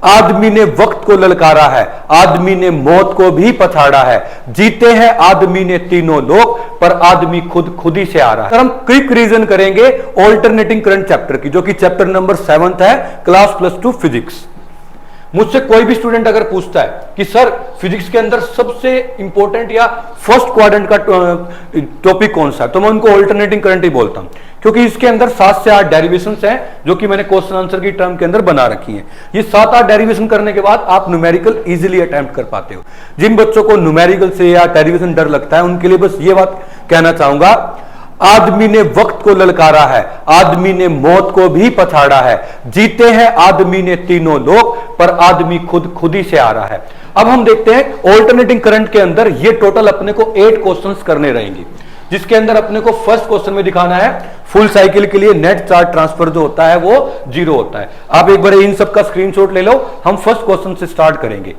आदमी ने वक्त को ललकारा है, आदमी ने मौत को भी पछाड़ा है, जीते हैं आदमी ने तीनों लोग, पर आदमी खुद ही से आ रहा है। हम क्विक रीजन करेंगे ऑल्टरनेटिंग करंट चैप्टर की, जो कि चैप्टर नंबर 7 है, क्लास +2 फिजिक्स। मुझसे कोई भी स्टूडेंट अगर पूछता है कि सर फिजिक्स के अंदर सबसे इंपॉर्टेंट या फर्स्ट क्वाड्रेंट का टॉपिक कौन सा है, तो मैं उनको ऑल्टरनेटिंग करंट ही बोलता हूं, क्योंकि इसके अंदर 7 से 8 डेरिवेशंस हैं जो कि मैंने क्वेश्चन आंसर की टर्म के अंदर बना रखी हैं। ये 7-8 डेरिवेशन करने के बाद आप न्यूमेरिकल इजीली अटेम्प्ट कर पाते हो। जिन बच्चों को न्यूमेरिकल से या डेरिवेशन डर लगता है उनके लिए बस ये बात कहना चाहूंगा, आदमी ने वक्त को ललकारा है, आदमी ने मौत को भी पछाड़ा है, जीते हैं आदमी ने तीनों लोग, पर आदमी खुद ही से आ रहा है। अब हम देखते हैं ऑल्टरनेटिंग करंट के अंदर ये टोटल अपने को 8 क्वेश्चंस करने रहेंगे, जिसके अंदर अपने को फर्स्ट क्वेश्चन में दिखाना है फुल साइकिल के लिए नेट चार्ज ट्रांसफर जो होता है वो 0 होता है। आप एक बार इन सब का स्क्रीनशॉट ले लो, हम फर्स्ट क्वेश्चन से स्टार्ट करेंगे।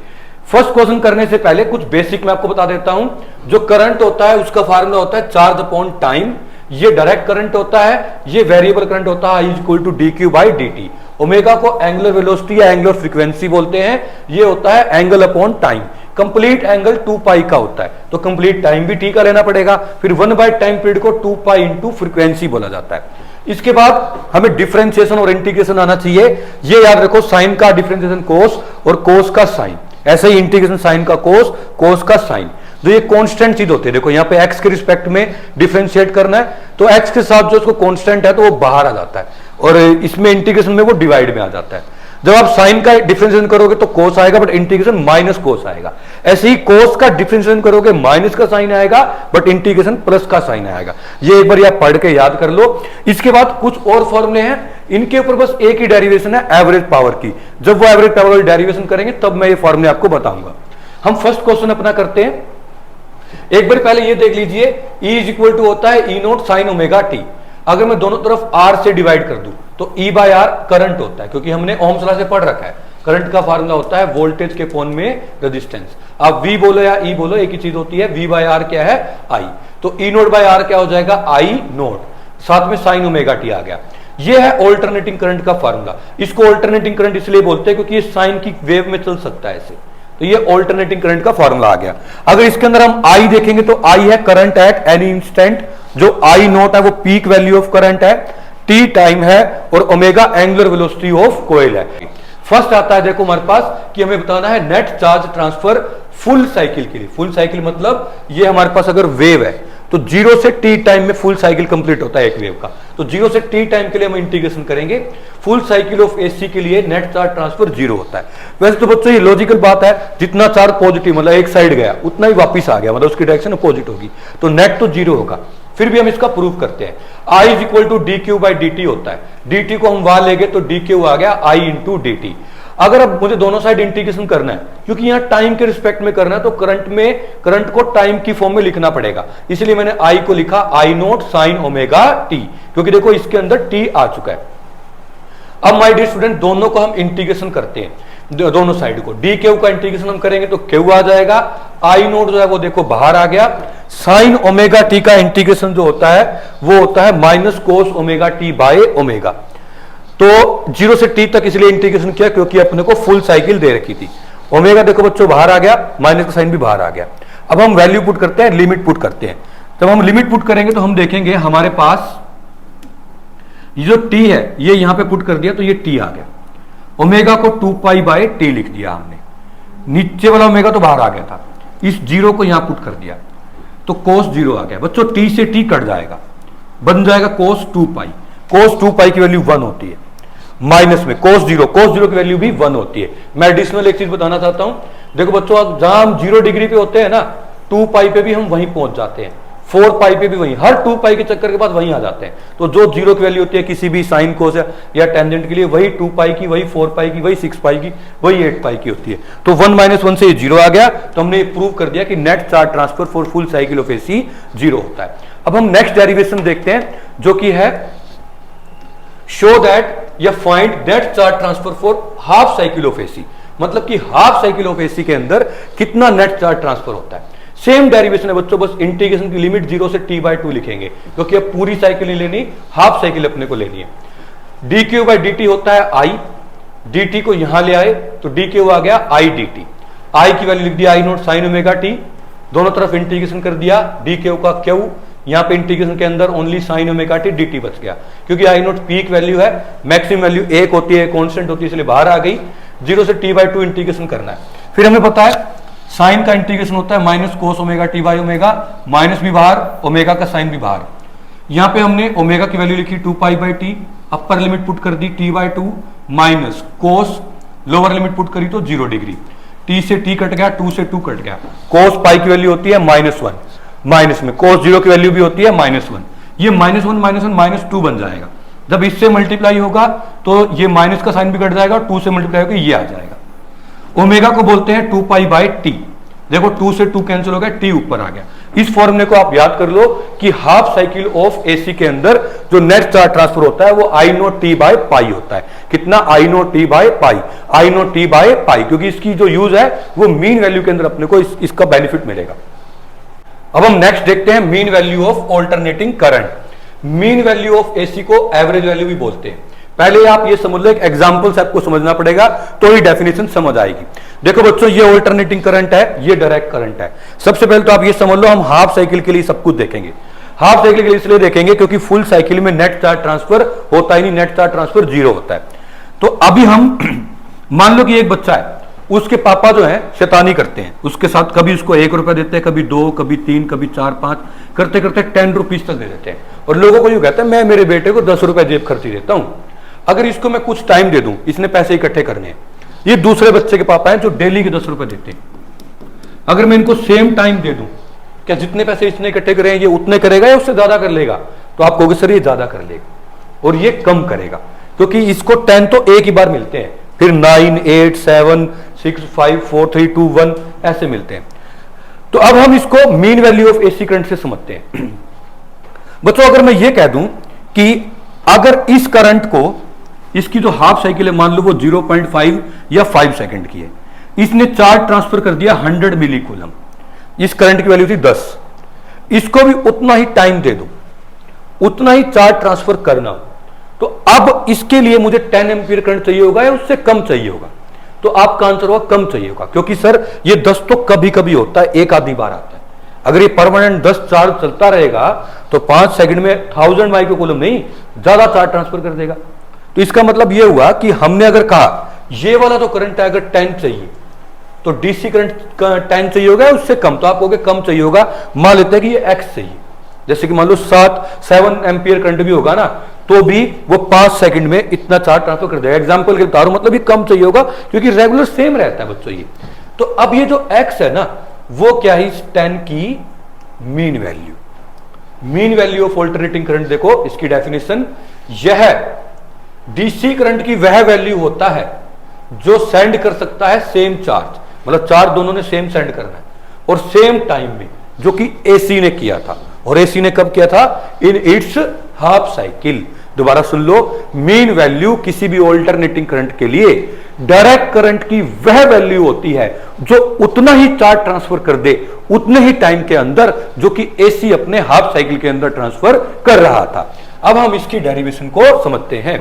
फर्स्ट क्वेश्चन करने से पहले कुछ बेसिक मैं आपको बता देता हूं। जो करंट होता है उसका फार्मूला होता है चार्ज अपॉन टाइम। ये डायरेक्ट करंट होता है, ये वेरिएबल करंट होता है, I=dq/dt। ओमेगा को एंगुलर वेलोसिटी या एंगुलर फ्रीक्वेंसी बोलते हैं, ये होता है angle upon time. Complete angle 2π का होता है, तो कंप्लीट टाइम भी t का लेना पड़ेगा। फिर 1/टाइम पीरियड को 2π इंटू फ्रीक्वेंसी बोला जाता है। इसके बाद हमें डिफरेंशिएशन और इंटीग्रेशन आना चाहिए। ये याद रखो, साइन का डिफरेंशिएशन कोस और कोस का साइन, ऐसे ही इंटीग्रेशन साइन का कोस, कोस का साइन। जो ये कांस्टेंट चीज होती है, देखो यहाँ पे x के रिस्पेक्ट में डिफरेंशिएट करना है, तो x के साथ जो उसको कांस्टेंट है तो वो बाहर आ जाता है, और इसमें इंटीग्रेशन में वो डिवाइड में आ जाता है। जब आप साइन का डिफरेंशिएशन करोगे तो कोस आएगा, बट इंटीग्रेशन माइनस कोस आएगा। ऐसे ही कोस का डिफरेंशिएशन करोगे माइनस का साइन आएगा, बट इंटीग्रेशन प्लस का साइन आएगा। ये एक बार आप पढ़ के याद कर लो। इसके बाद कुछ और फॉर्मूले हैं, इनके ऊपर बस एक ही डेरिवेशन है एवरेज पावर की। जब वो एवरेज पावर वाली डेरिवेशन करेंगे तब मैं ये फॉर्मूले आपको बताऊंगा। हम फर्स्ट क्वेश्चन अपना करते हैं। एक बार पहले ये देख लीजिए, E होता है E0 sin ωt। अगर मैं दोनों तरफ R से डिवाइड कर दूं तो E/R करंट होता है, क्योंकि हमने ओम्स लॉ से पढ़ रखा है। करंट का फार्मूला होता है वोल्टेज के फोन में रेजिस्टेंस। आप V बोलो या E बोलो, एक ही चीज होती है। V/R क्या है? I। तो E0/R क्या हो जाएगा? I0, साथ में sin ωt आ गया। ये है ऑल्टरनेटिंग करंट का फार्मूला। इसको ऑल्टरनेटिंग करंट इसलिए बोलते हैं क्योंकि ये साइन की वेव में चल सकता है ऐसे, तो ये ऑल्टरनेटिंग करंट का फार्मूला आ गया। अगर इसके अंदर हम I देखेंगे तो I है करंट एट एनी इंस्टेंट, जो I0 है वो पीक वैल्यू ऑफ करंट है, T टाइम है, और omega angular velocity of coil है। फर्स्ट आता है देखो हमारे पास कि हमें बताना है net charge transfer full cycle के लिए। फुल साइकिल मतलब ये हमारे पास अगर वेव है तो 0 से t टाइम में फुल साइकिल कंप्लीट होता है एक वेव का, तो 0 से t टाइम के लिए हम इंटीग्रेशन करेंगे। फुल साइकिल ऑफ एसी के लिए नेट चार्ज ट्रांसफर 0 होता है। वैसे तो बच्चों ये लॉजिकल बात है, जितना चार्ज पॉजिटिव मतलब एक साइड गया उतना ही वापिस आ गया, मतलब उसकी डायरेक्शन अपोजिट होगी, तो नेट तो 0 होगा। फिर भी हम इसका प्रूफ करते हैं। I=dq/dt होता है। dt को हम वहां लेंगे तो dq आ गया I×dt। अगर अब मुझे दोनों साइड इंटीग्रेशन करना है, क्योंकि यहां टाइम के रिस्पेक्ट में करना है, तो करंट को टाइम की फॉर्म में लिखना पड़ेगा। इसलिए मैंने I को लिखा I0 sin ωt, क्योंकि देखो इसके अंदर t आ चुका है। अब माय डियर स्टूडेंट, दोनों को हम इंटीग्रेशन करते हैं, दोनों साइड को। dq का इंटीग्रेशन हम करेंगे तो q आ जाएगा, I0 जो है वो देखो बाहर आ गया। sin ωt का इंटीग्रेशन जो होता है वो होता है माइनस कोस ωt/ω। तो 0 से t तक इसलिए इंटीग्रेशन किया क्योंकि अपने को फुल साइकिल दे रखी थी। ओमेगा देखो बच्चों बाहर आ गया, माइनस का साइन भी बाहर आ गया। अब हम वैल्यू पुट करते हैं, लिमिट पुट करते हैं। जब हम लिमिट पुट करेंगे तो हम देखेंगे हमारे पास ये जो t है ये यहां पे पुट कर दिया तो ये t आ गया। ओमेगा को 2π/t लिख दिया हमने, नीचे वाला ओमेगा तो बाहर आ गया था, इस 0 को यहां पुट कर दिया तो cos 0 आ गया। बच्चों t से t कट जाएगा, बन जाएगा cos 2π। cos 2π की वैल्यू 1 होती है, माइनस में cos 0 की वैल्यू भी 1 होती है। मैं एडिशनल एक चीज बताना चाहता हूं, देखो बच्चों जहां हम 0 डिग्री पे होते हैं ना, 2π पे भी हम वहीं पहुंच जाते हैं, 4π पे भी वहीं, हर 2π के चक्कर के बाद वहीं आ जाते हैं। तो जो 0 की वैल्यू होती है किसी भी साइन कोस या टेंजेंट के लिए, वही 2π की, वही 4π की, वही 6π की, वही 8π की होती है। तो 1 - 1 से 0 आ गया, तो हमने प्रूव कर दिया कि net charge transfer for full cycle of AC 0 होता है। अब हम नेक्स्ट डेरिवेशन देखते हैं, जो कि है शो दैट या find net charge transfer for half cycle of AC. मतलब कि हाफ साइकिल ऑफ एसी के अंदर कितना नेट चार्ज ट्रांसफर होता है। सेम डेरिवेशन है बच्चों, बस इंटीग्रेशन की लिमिट 0 से t/2 लिखेंगे, क्योंकि अब पूरी साइकिल नहीं लेनी, हाफ साइकिल अपने को लेनी है। dq/dt होता है I, dt को यहां ले आए तो डी के वो आ गया आई डी टी, आई की वैल्यू लिख दिया आई नोट साइन ओमेगा टी, दोनों तरफ इंटीग्रेशन कर दिया डी के का क्यू, यहां पे इंटीग्रेशन के अंदर only sign omega T D T बच गया, क्योंकि आई नोट पीक वैल्यू है, मैक्सिमम वैल्यू 1 होती है, कांस्टेंट होती है, इसलिए बाहर आ गई। 0 से t/2 इंटीग्रेशन करना है। फिर हमें पता है साइन का इंटीग्रेशन होता है minus cos omega T by omega, minus भी बाहर, ओमेगा का साइन भी बाहर। यहां पे हमने ओमेगा की वैल्यू लिखी 2π/t, अपर लिमिट पुट कर दी t/2 minus cos, lower limit put करी तो 0 डिग्री, t से t कट गया, 2 से 2 कट गया, कोस पाई की वैल्यू होती है -1, माइनस में कोस 0 की वैल्यू भी होती है -1, ये -1 -2 बन जाएगा। जब इससे मल्टीप्लाई होगा तो ये माइनस का साइन भी कट जाएगा, 2 से मल्टीप्लाई होकर ये आ जाएगा। ओमेगा को बोलते हैं 2π/t, देखो 2 से 2 कैंसिल हो गया, t ऊपर आ गया। इस फॉर्मूले को आप याद कर लो कि हाफ साइकिल ऑफ एसी के अंदर जो नेट चार्ज ट्रांसफर होता है वो I note t by pi होता है। कितना? I note t by pi, I note t by pi, क्योंकि इसकी जो यूज है वो मीन वैल्यू के अंदर अपने को इसका बेनिफिट मिलेगा। अब हम नेक्स्ट देखते हैं mean value of alternating current. Mean value of AC को एवरेज वैल्यू भी बोलते हैं। पहले आप ये समझ लो, एक एग्जांपल से आपको समझना पड़ेगा तो ही डेफिनेशन समझ आएगी। देखो बच्चों, ये ऑल्टरनेटिंग करंट है, ये डायरेक्ट करंट है। सबसे पहले तो आप ये समझ लो, हम हाफ साइकिल के लिए सब कुछ देखेंगे। हाफ साइकिल के लिए इसलिए देखेंगे क्योंकि फुल साइकिल में नेट चार्ज ट्रांसफर होता ही नहीं, नेट चार्ज ट्रांसफर 0 होता है। तो अभी हम मान लो कि एक बच्चा है, उसके पापा जो है शैतानी करते हैं, उसके साथ कभी उसको 1 रुपया देते हैं, कभी 2, कभी 3, कभी 4, 5, करते करते 10 रुपीज तक दे देते हैं, और लोगों को यूं कहते हैं मैं मेरे बेटे को 10 रुपया जेब खर्ची देता हूं। अगर इसको मैं कुछ टाइम दे दूं, इसने पैसे इकट्ठे करने हैं, ये दूसरे बच्चे के पापा हैं जो डेली के 10 रुपए देते हैं, अगर मैं इनको सेम टाइम दे दूं, क्या जितने पैसे इसने इकट्ठे करे हैं ये उतने करेगा या उससे ज्यादा कर लेगा? तो आप कहोगे सर ये ज्यादा कर लेगा और ये कम करेगा, क्योंकि इसको 10 तो एक ही बार मिलते हैं, फिर 9, 8, 7, 6, 5, 4, 3, 2, 1 ऐसे मिलते हैं। तो अब हम इसको mean value of AC current से समझते हैं। बच्चों, अगर मैं ये कह दूं कि अगर इस करंट को, इसकी जो हाफ साइकिल है मान लो वो 0.5 या 5 सेकंड की है, इसने चार्ज ट्रांसफर कर दिया 100 मिली कूलम, इस करंट की वैल्यू थी 10, इसको भी उतना ही टाइम दे दो, उतना ही चार्ज ट्रांसफर करना, तो अब इसके लिए मुझे 10 एम्पीयर करंट चाहिए होगा या उससे कम चाहिए होगा? तो आपका आंसर होगा कम चाहिए होगा, क्योंकि सर ये 10 तो कभी कभी होता है, एक आधी बार आता है। अगर ये परमानेंट 10 चार्ज चलता रहेगा तो 5 सेकंड में 1000 माइक्रो कूलम नहीं, ज्यादा चार्ज ट्रांसफर कर देगा। तो इसका मतलब यह हुआ कि हमने अगर कहा ये वाला तो करंट है अगर 10 चाहिए, तो डीसी करंट 10 चाहिए होगा उससे कम, तो आप कहोगे कम चाहिए होगा। मान लेते हैं कि ये एक्स चाहिए, जैसे कि मान लो 7 एम्पियर करंट भी होगा ना, तो भी वो 5 सेकंड में इतना चार्ज ट्रांसफर कर देगा। एग्जांपल के बता रहा हूं, मतलब ये कम चाहिए होगा क्योंकि रेगुलर सेम रहता है बच्चों ये। तो अब ये जो एक्स है ना, वो क्या है? 10 की mean value. Mean value of alternating current देखो, इसकी डेफिनेशन यह डीसी करंट की वह वैल्यू होता है जो सेंड कर सकता है सेम चार्ज, मतलब चार्ज दोनों ने सेम सेंड करना है और सेम टाइम में, जो कि एसी ने किया था। और एसी ने कब किया था? In its half cycle. दोबारा सुन लो, मीन वैल्यू किसी भी ऑल्टरनेटिंग करंट के लिए डायरेक्ट करंट की वह वैल्यू होती है जो उतना ही चार्ज ट्रांसफर कर दे उतने ही टाइम के अंदर जो कि एसी अपने हाफ साइकिल के अंदर ट्रांसफर कर रहा था। अब हम इसकी डेरिवेशन को समझते हैं।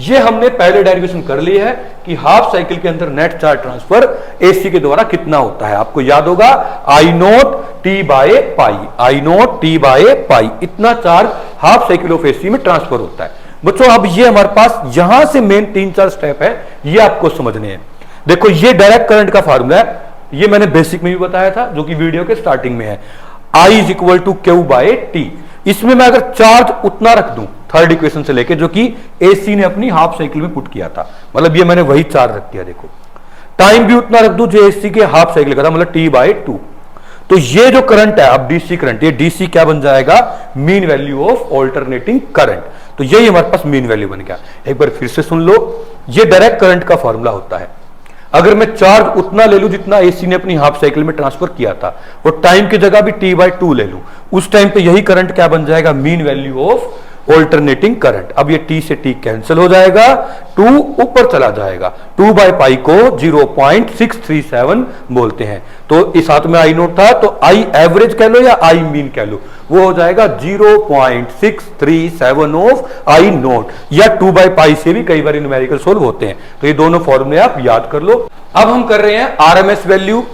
ये हमने पहले डेरिवेशन कर ली है कि हाफ साइकिल के अंदर नेट चार्ज ट्रांसफर एसी के द्वारा कितना होता है। आपको याद होगा I naught T by pi, I naught T by pi, इतना charge half cycle of AC में ट्रांसफर होता है। बच्चों, अब ये हमारे पास यहां से मेन 3-4 स्टेप है, ये आपको समझने हैं। देखो, ये डायरेक्ट करंट का फार्मूला है, ये मैंने बेसिक में भी बताया था, जो कि वीडियो के स्टार्टिंग में है। I is equal to Q by T. इसमें मैं अगर चार्ज उतना रख दूं, थर्ड इक्वेशन से लेके, जो कि एसी ने अपनी हाफ साइकिल में पुट किया था, मतलब ये मैंने वही चार्ज रख दिया। देखो, टाइम भी उतना रख दूं जो एसी के हाफ साइकिल का था, मतलब T/2। तो ये जो करंट है, अब डीसी करंट, ये डीसी क्या बन जाएगा? Mean value of alternating current. तो यही हमारे पास मीन वैल्यू बन गया। एक बार फिर से सुन लो, ये डायरेक्ट करंट का फॉर्मूला होता है। अगर मैं चार्ज उतना ले लूं जितना एसी ने अपनी हाफ साइकिल में ट्रांसफर किया था, और टाइम की जगह भी T/2 ले लूं, उस टाइम पे यही करंट क्या बन जाएगा? Mean value of alternating current. अब ये टी से टी कैंसिल हो जाएगा, 2 ऊपर चला जाएगा, 2 बाई पाई को 0.637 बोलते हैं। तो इस हाथ में आई नोट था, तो आई एवरेज कह लो या आई मीन कह लो, वो हो जाएगा 0.637 ऑफ आई नोट, या 2 बाई पाई से भी कई बार न्यूमेरिकल सोल्व होते हैं। तो ये दोनों फॉर्मूले आप याद कर लो। अब हम कर रहे हैं आरएमएस वैल्यू,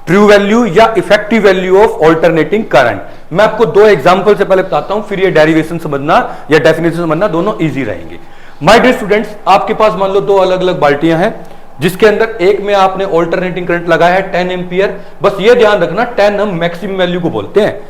ट्रू वैल्यू या effective value of alternating current. मैं आपको 2 एग्जांपल से पहले बताता हूं, फिर ये डेरिवेशन समझना या डेफिनेशन समझना दोनों इजी रहेंगे। माय डियर स्टूडेंट्स, आपके पास मान लो 2 अलग अलग बाल्टियां हैं, जिसके अंदर एक में आपने ऑल्टरनेटिंग करंट लगाया है 10 एम्पियर। बस ये ध्यान रखना 10 हम मैक्सिमम वैल्यू को बोलते हैं,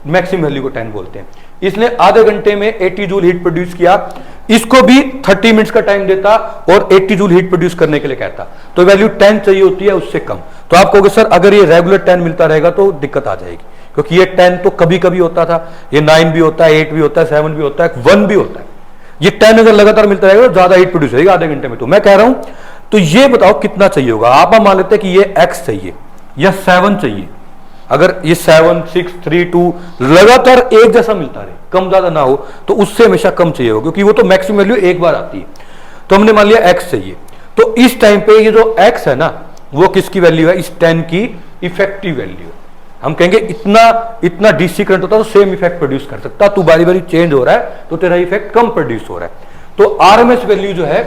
मैक्सिमम वैल्यू को 10 बोलते हैं। इसने आधे घंटे में 80 जूल हीट प्रोड्यूस किया, इसको भी 30 मिनट्स का टाइम देता और 80 जूल हीट प्रोड्यूस करने के लिए कहता, तो वैल्यू 10 चाहिए होती है, उससे कम। तो आप कहोगे सर अगर ये रेगुलर 10 मिलता रहेगा तो दिक्कत आ जाएगी, क्योंकि ये 10 तो कभी कभी होता था, ये 9 भी होता है, 8 भी होता है, 7 भी होता है, 1 भी होता है। ये 10 अगर लगातार मिलता रहेगा तो ज्यादा हीट प्रोड्यूस होगा आधे घंटे में। तो मैं कह रहा हूं, तो ये बताओ कितना चाहिए होगा। आप मान लेते हैं कि ये x चाहिए या 7 चाहिए। अगर ये 7, 6, 3, 2 लगातार एक जैसा मिलता रहे, कम ज्यादा ना हो, तो उससे हमेशा कम चाहिए होगा, क्योंकि वो तो मैक्सिमम वैल्यू एक बार आती है। तो हमने मान लिया x चाहिए, तो इस टाइम पे ये जो x है ना, वो किसकी वैल्यू है, इस 10 की इफेक्टिव वैल्यू। हम कहेंगे इतना डीसी करंट होता तो सेम इफेक्ट प्रोड्यूस कर सकता, तू बारी बारी चेंज हो रहा है तो तेरा इफेक्ट कम प्रोड्यूस हो रहा है। तो आरएमएस वैल्यू जो है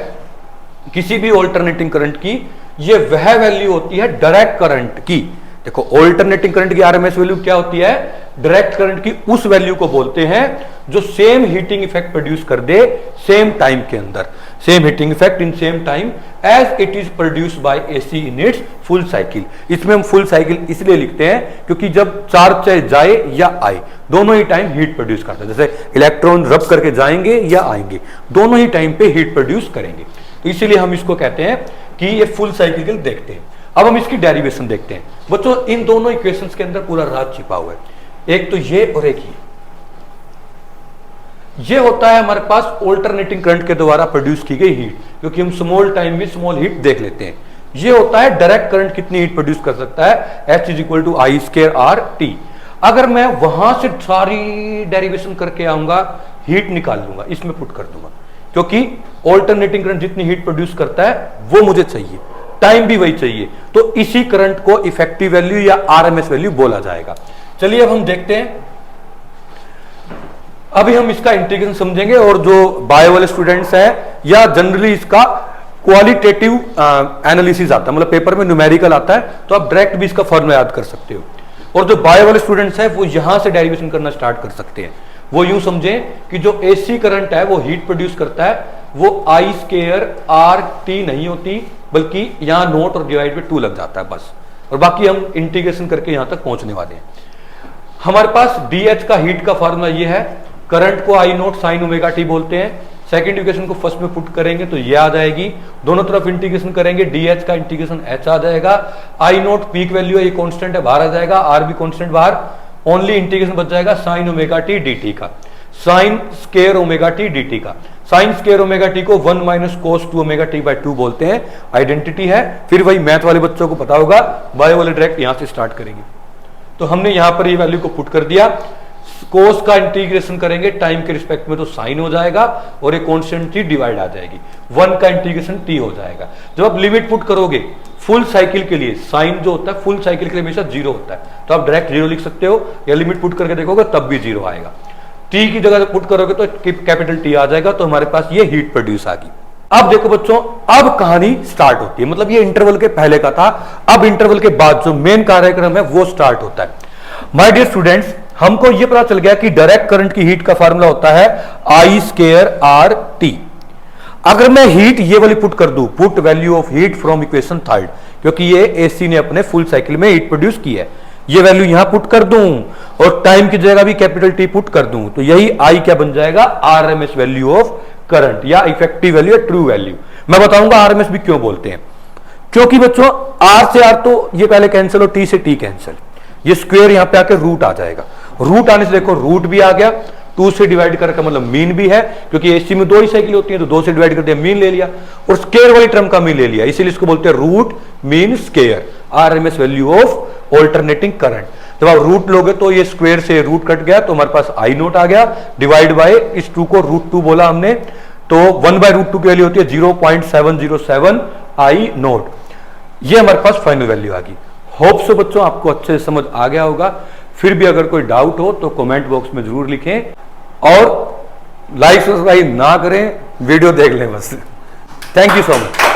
किसी भी ऑल्टरनेटिंग करंट की, ये वह वैल्यू होती है डायरेक्ट करंट की। देखो ऑल्टरनेटिंग करंट की आरएमएस वैल्यू क्या होती है, डायरेक्ट करंट की उस वैल्यू को बोलते हैं जो सेम हीटिंग इफेक्ट प्रोड्यूस कर दे सेम टाइम के अंदर, same heating effect in same time as it is produced by AC in its full cycle. इसमें हम फुल साइकिल इसलिए लिखते हैं क्योंकि जब चार्ज चाहे जाए या आए, दोनों ही टाइम हीट प्रोड्यूस करता है। जैसे इलेक्ट्रॉन रब करके जाएंगे या आएंगे, दोनों ही टाइम पे हीट प्रोड्यूस करेंगे, तो इसीलिए हम इसको कहते हैं कि ये फुल साइकिल देखते हैं। अब हम इसकी डेरिवेशन देखते हैं। बच्चों इन दोनों इक्वेशंस के अंदर पूरा राज छिपा हुआ है, एक तो ये और एक ये होता है हमारे पास ऑल्टरनेटिंग करंट के द्वारा प्रोड्यूस की गई हीट, क्योंकि हम स्मॉल टाइम में स्मॉल हीट देख लेते हैं। ये होता है डायरेक्ट करंट कितनी हीट प्रोड्यूस कर सकता है, H is equal to I square R T. अगर मैं वहां से सारी डेरिवेशन करके आऊंगा, हीट निकाल लूंगा, इसमें पुट कर दूंगा, क्योंकि ऑल्टरनेटिंग करंट जितनी हीट प्रोड्यूस करता है वो मुझे चाहिए, टाइम भी वही चाहिए, तो इसी करंट को इफेक्टिव वैल्यू या आरएमएस वैल्यू बोला जाएगा। चलिए अब हम देखते हैं, अभी हम इसका इंटीग्रेशन समझेंगे, और जो बायो वाले स्टूडेंट्स हैं या जनरली इसका क्वालिटेटिव एनालिसिस आता है, मतलब पेपर में न्यूमेरिकल आता है, तो आप डायरेक्ट भी इसका फॉर्मूला याद कर सकते हो। और जो बायो वाले स्टूडेंट्स हैं वो यहां से डेरिवेशन करना स्टार्ट कर सकते हैं। वो यूं समझें कि जो एसी करंट है वो हीट प्रोड्यूस करता है, वो आई स्क्वायर आर टी नहीं होती, बल्कि यहां नोट और डिवाइड पे 2 लग जाता है बस, और बाकी हम इंटीग्रेशन करके यहां तक पहुंचने वाले हैं। हमारे पास डीएच का हीट का फॉर्मूला ये है, करंट को आई नोट साइन ओमेगा टी बोलते हैं। सेकंड इक्वेशन को फर्स्ट में पुट करेंगे तो ये आ जाएगी, दोनों तरफ इंटीग्रेशन करेंगे, डीएच का इंटीग्रेशन एच आ जाएगा, आई नोट पीक वैल्यू है, ये कांस्टेंट है, बाहर आ जाएगा, आर भी कांस्टेंट बाहर, ओनली इंटीग्रेशन बच जाएगा साइन ओमेगा टी डी का, sine square omega T D का। साइन स्क्वायर ओमेगा टी को 1 minus cos 2 omega T by 2 बोलते हैं, आइडेंटिटी है। फिर वही मैथ वाले बच्चों को पता होगा, बायो वाले डायरेक्ट यहां से स्टार्ट करेंगे। तो हमने यहां पर ये वैल्यू को पुट कर दिया, कोस का इंटीग्रेशन करेंगे टाइम के रिस्पेक्ट में तो साइन हो जाएगा, और एक कांस्टेंट टी डिवाइड आ जाएगी, 1 का इंटीग्रेशन टी हो जाएगा। जब आप लिमिट पुट करोगे फुल साइकिल के लिए, साइन जो होता है फुल साइकिल के लिए हमेशा 0 होता है, तो आप डायरेक्ट 0 लिख सकते हो, या लिमिट पुट करके देखोगे तब भी 0 आएगा। टी की जगह पुट करोगे तो कैपिटल टी आ जाएगा, तो हमारे पास ये हीट प्रोड्यूस आ गई। अब देखो बच्चों, अब कहानी स्टार्ट होती है, मतलब ये इंटरवल के पहले का था, अब इंटरवल के बाद जो मेन कार्यक्रम है वो स्टार्ट होता है। माय डियर स्टूडेंट्स, हमको ये पता चल गया कि डायरेक्ट करंट की हीट का फार्मूला होता है आई स्क्वायर आर टी। अगर मैं हीट ये वाली पुट कर दूं, put value of heat from equation 3, क्योंकि ये एसी ने अपने फुल साइकिल में हीट प्रोड्यूस की है, ये वैल्यू यहां पुट कर दूं और टाइम की जगह भी कैपिटल टी पुट कर दूं, तो यही आई क्या बन जाएगा, आरएमएस वैल्यू ऑफ करंट या इफेक्टिव वैल्यू या ट्रू वैल्यू। मैं बताऊंगा आरएमएस भी क्यों बोलते हैं, क्योंकि बच्चों आर से आर तो ये पहले कैंसिल और टी से टी कैंसिल, ये स्क्वायर यहां पे आके रूट आ जाएगा, रूट आने से देखो रूट भी आ गया, 2 से डिवाइड करके मतलब मीन भी है, क्योंकि एसी में 2 ही साइकिल होती है, तो 2 से डिवाइड कर दिया मीन ले लिया, और स्क्वायर वाली टर्म का मीन ले लिया, इसीलिए इसको बोलते हैं root mean square, RMS value of alternating current. जब आप रूट लोगे तो ये स्क्वायर से रूट कट गया, तो हमारे पास आई नोट आ गया, डिवाइड बाय इस 2 को √2 बोला हमने, तो 1/√2 की वैल्यू होती है 0.707 आई नोट। ये हमारे पास फाइनल वैल्यू आ गई। होप सो बच्चों आपको अच्छे से समझ आ गया होगा। फिर भी अगर कोई डाउट हो तो कमेंट बॉक्स में जरूर लिखें, और लाइक सब्सक्राइब ना करें, वीडियो देख लें बस। Thank you so much.